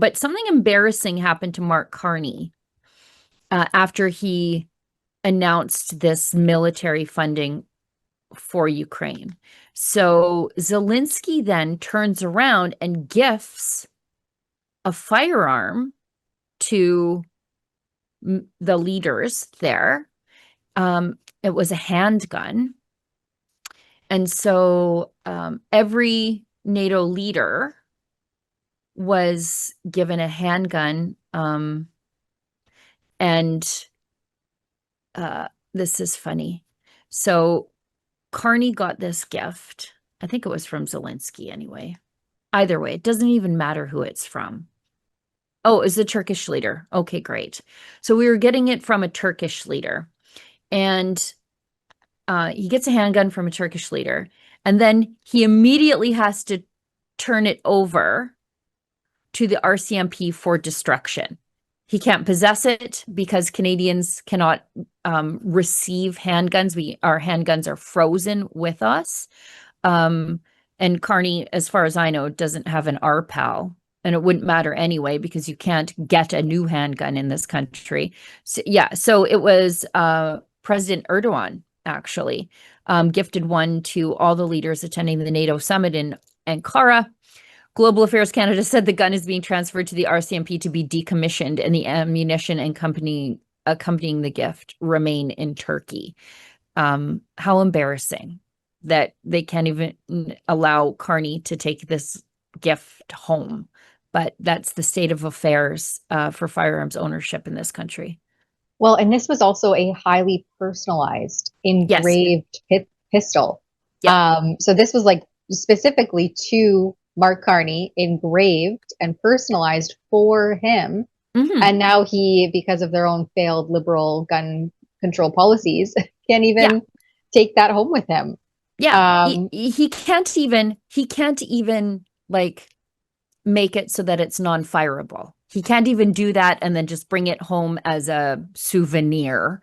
But something embarrassing happened to Mark Carney after he announced this military funding for Ukraine. So Zelensky then turns around and gifts a firearm to the leaders there. It was a handgun. And so every NATO leader was given a handgun. And this is funny. So Carney got this gift. I think it was from Zelensky anyway. Either way, it doesn't even matter who it's from. Oh, it's a Turkish leader. Okay, great. So we were getting it from a Turkish leader. And he gets a handgun from a Turkish leader. And then he immediately has to turn it over to the RCMP for destruction. He can't possess it because Canadians cannot receive handguns. Our handguns are frozen with us. And Carney, as far as I know, doesn't have an RPAL. And it wouldn't matter anyway because you can't get a new handgun in this country. So, yeah, so it was President Erdogan, actually, gifted one to all the leaders attending the NATO summit in Ankara. Global Affairs Canada said the gun is being transferred to the RCMP to be decommissioned, and the ammunition accompanying the gift remain in Turkey. How embarrassing that they can't even allow Carney to take this gift home. But that's the state of affairs for firearms ownership in this country. Well, and this was also a highly personalized, Yes. engraved pistol. Yep. So this was like specifically to Mark Carney, engraved and personalized for him. Mm-hmm. And now he, because of their own failed liberal gun control policies, can't Yeah. even take that home with him. Yeah. He can't even like make it so that it's non-fireable. He can't even do that and then just bring it home as a souvenir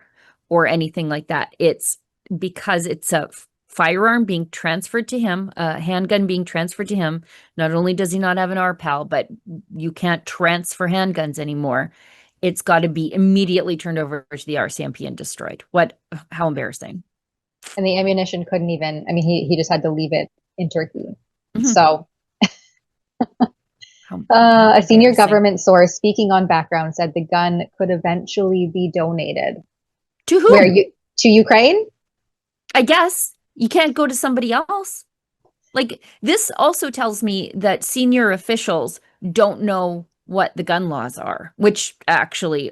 or anything like that. It's because it's a firearm being transferred to him, a handgun being transferred to him. Not only does he not have an RPAL, but you can't transfer handguns anymore. It's got to be immediately turned over to the RCMP and destroyed. How embarrassing. And the ammunition couldn't even, I mean, he just had to leave it in Turkey. Mm-hmm. So How a senior embarrassing. government source speaking on background said the gun could eventually be donated. To Where whom? you to Ukraine? I guess you can't go to somebody else. Like, this also tells me that senior officials don't know what the gun laws are, which actually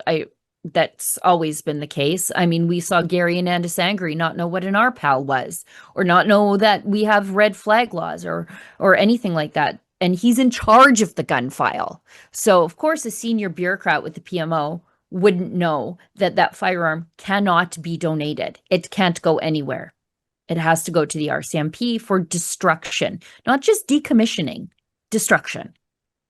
that's always been the case. I mean, we saw Gary and Sangri not know what an RPAL was, or not know that we have red flag laws or anything like that. And he's in charge of the gun file. So, of course, a senior bureaucrat with the PMO wouldn't know that that firearm cannot be donated. It can't go anywhere. It has to go to the RCMP for destruction, not just decommissioning, destruction.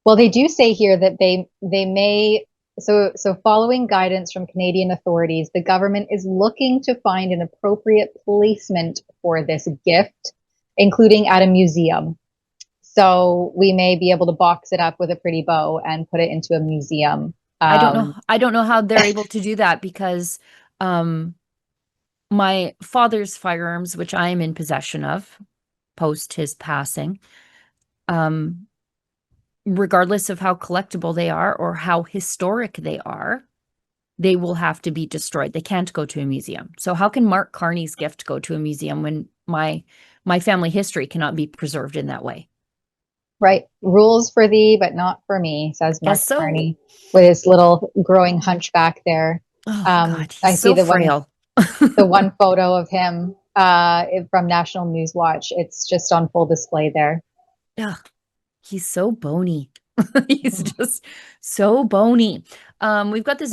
Well, they do say here that they may so following guidance from Canadian authorities, the government is looking to find an appropriate placement for this gift, including at a museum. So we may be able to box it up with a pretty bow and put it into a museum. I don't know. I don't know how they're able to do that because my father's firearms, which I am in possession of post his passing, regardless of how collectible they are or how historic they are, they will have to be destroyed. They can't go to a museum. So how can Mark Carney's gift go to a museum when my family history cannot be preserved in that way? Right. Rules for thee, but not for me, says Mark Guess so. Carney with his little growing hunchback there. Oh God, he's I see so frail. the one photo of him from National News Watch. It's just on full display there. Yeah, he's so bony. He's just so bony. We've got this